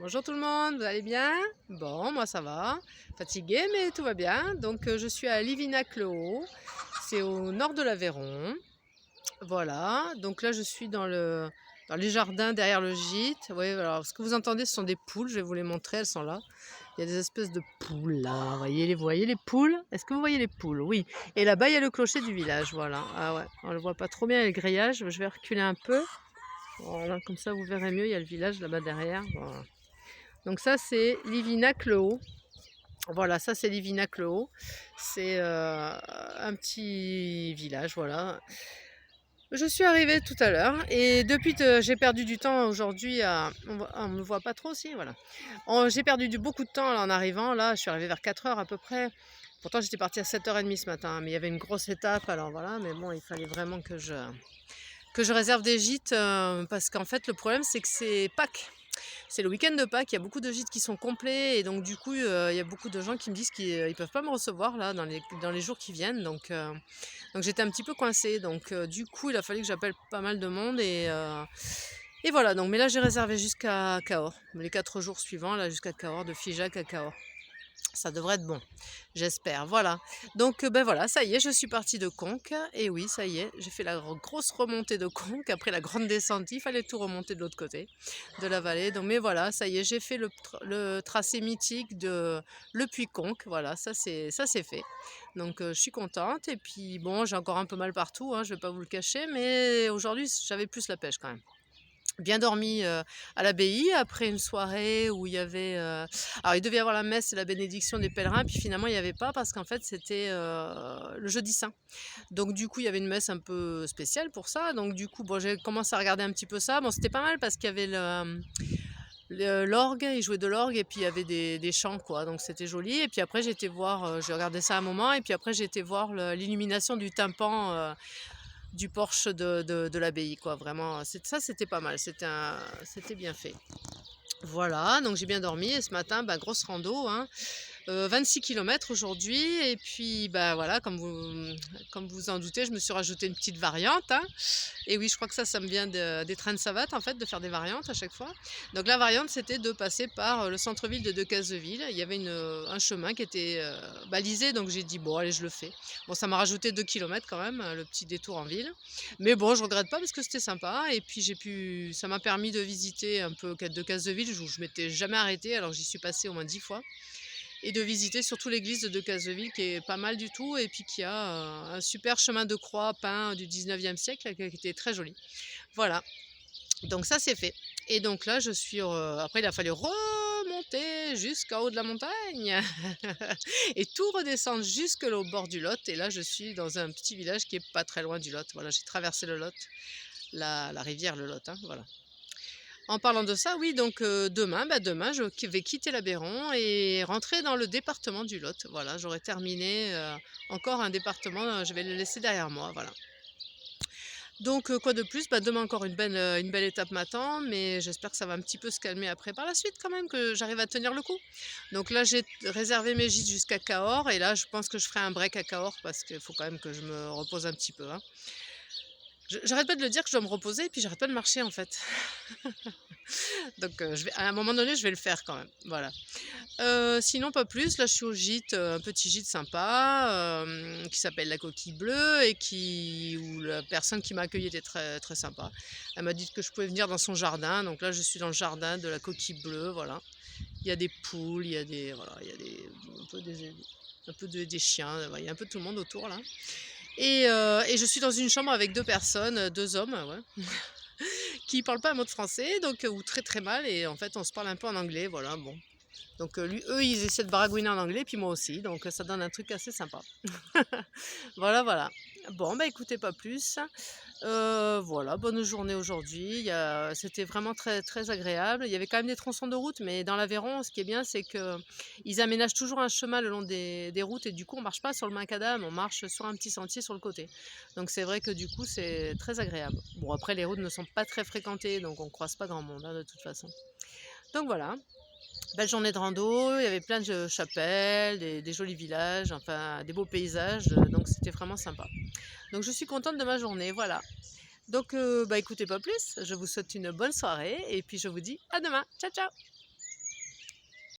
Bonjour tout le monde, vous allez bien? Bon, moi ça va. Fatiguée, mais tout va bien. Donc je suis à Livinac-le-Haut, c'est au nord de l'Aveyron. Voilà, donc là je suis dans les jardins derrière le gîte. Oui, alors ce que vous entendez, ce sont des poules, je vais vous les montrer, elles sont là. Il y a des espèces de poules là, voyez les poules? Est-ce que vous voyez les poules? Oui. Et là-bas, il y a le clocher du village, voilà. Ah ouais, on le voit pas trop bien avec le grillage, je vais reculer un peu. Voilà, comme ça vous verrez mieux, il y a le village là-bas derrière. Voilà. Donc ça, c'est Livinac-le-Haut. Voilà, ça c'est Livinac-le-Haut. C'est un petit village, voilà. Je suis arrivée tout à l'heure et depuis que j'ai perdu du temps aujourd'hui on me voit pas trop aussi, voilà. J'ai perdu beaucoup de temps là, en arrivant, là, je suis arrivée vers 4 heures à peu près. Pourtant j'étais partie à 7h30 ce matin, mais il y avait une grosse étape, alors voilà, mais bon, il fallait vraiment que je réserve des gîtes parce qu'en fait le problème c'est que c'est Pâques. C'est le week-end de Pâques, il y a beaucoup de gîtes qui sont complets et donc du coup, il y a beaucoup de gens qui me disent qu'ils peuvent pas me recevoir là dans les jours qui viennent donc j'étais un petit peu coincée donc du coup, il a fallu que j'appelle pas mal de monde et voilà donc mais là j'ai réservé jusqu'à Cahors, les 4 jours suivants là jusqu'à Cahors, de Figeac à Cahors. Ça devrait être bon, j'espère, voilà. Donc, ben voilà, ça y est, je suis partie de Conques et oui, ça y est, j'ai fait la grosse remontée de Conques. Après la grande descente, il fallait tout remonter de l'autre côté de la vallée. Donc, mais voilà, ça y est, j'ai fait le tracé mythique de Le Puy-Conques. Voilà, ça c'est fait. Donc, je suis contente et puis bon, j'ai encore un peu mal partout, hein, je vais pas vous le cacher, mais aujourd'hui, j'avais plus la pêche quand même. Bien dormi, à l'abbaye après une soirée où il y avait, alors il devait y avoir la messe et la bénédiction des pèlerins, puis finalement il y avait pas parce qu'en fait c'était, le jeudi saint. Donc du coup, il y avait une messe un peu spéciale pour ça, donc du coup, bon, j'ai commencé à regarder un petit peu ça. Bon, c'était pas mal parce qu'il y avait l'orgue, ils jouaient de l'orgue et puis il y avait des chants quoi, donc c'était joli et puis après j'ai été voir, j'ai regardé ça un moment et puis après j'ai été voir l'illumination du tympan, du porche de l'abbaye quoi, vraiment, c'était pas mal, c'était bien fait. Voilà, donc j'ai bien dormi et ce matin, bah, grosse rando, hein. 26 km aujourd'hui et puis, bah, voilà, comme vous en doutez, je me suis rajouté une petite variante, hein. Et oui, je crois que ça me vient des trains de savate, en fait, de faire des variantes à chaque fois. Donc la variante, c'était de passer par, le centre-ville de Decazeville. Il y avait un chemin qui était, balisé, donc j'ai dit: «Bon, allez, je le fais». Bon, ça m'a rajouté 2 kilomètres quand même, le petit détour en ville. Mais bon, je regrette pas parce que c'était sympa et puis ça m'a permis de visiter un peu Decazeville où je m'étais jamais arrêtée, alors j'y suis passée au moins 10 fois et de visiter surtout l'église de Decazeville qui est pas mal du tout et puis qui a, un super chemin de croix peint du 19e siècle qui était très joli. Voilà, donc ça c'est fait et donc là je suis, après il a fallu remonter jusqu'en haut de la montagne et tout redescendre jusque au bord du Lot et là je suis dans un petit village qui est pas très loin du Lot. Voilà, j'ai traversé le Lot, la rivière le Lot, hein, voilà. En parlant de ça, oui, donc demain, je vais quitter l'Aveyron et rentrer dans le département du Lot. Voilà, j'aurai terminé, encore un département, je vais le laisser derrière moi, voilà. Donc quoi de plus? Bah, demain encore une belle étape m'attend, mais j'espère que ça va un petit peu se calmer après par la suite quand même, que j'arrive à tenir le coup. Donc là, j'ai réservé mes gîtes jusqu'à Cahors et là, je pense que je ferai un break à Cahors parce qu'il faut quand même que je me repose un petit peu, hein. J'arrête pas de le dire que je dois me reposer et puis j'arrête pas de marcher, en fait. Donc à un moment donné, je vais le faire quand même, voilà. Sinon pas plus, là je suis au gîte, un petit gîte sympa, qui s'appelle La Coquille Bleue et où la personne qui m'a accueillie était très, très sympa. Elle m'a dit que je pouvais venir dans son jardin, donc là je suis dans le jardin de La Coquille Bleue, voilà. Il y a des poules, il y a voilà, il y a des chiens, il y a un peu tout le monde autour là et je suis dans une chambre avec 2 personnes, 2 hommes, ouais, qui parlent pas un mot de français donc ou très, très mal et en fait on se parle un peu en anglais, voilà, bon. Donc eux, ils essaient de baragouiner en anglais, puis moi aussi, donc ça donne un truc assez sympa. Voilà, voilà. Bon, bah écoutez, pas plus. Voilà, bonne journée aujourd'hui. C'était vraiment très, très agréable. Il y avait quand même des tronçons de route, mais dans l'Aveyron, ce qui est bien, c'est que ils aménagent toujours un chemin le long des routes et du coup, on marche pas sur le macadam, on marche sur un petit sentier sur le côté. Donc c'est vrai que du coup, c'est très agréable. Bon, après, les routes ne sont pas très fréquentées, donc on croise pas grand monde, hein, de toute façon. Donc voilà. Belle journée de rando, il y avait plein de chapelles, des jolis villages, enfin des beaux paysages, donc c'était vraiment sympa. Donc je suis contente de ma journée, voilà. Donc bah écoutez pas plus, je vous souhaite une bonne soirée et puis je vous dis à demain. Ciao ciao!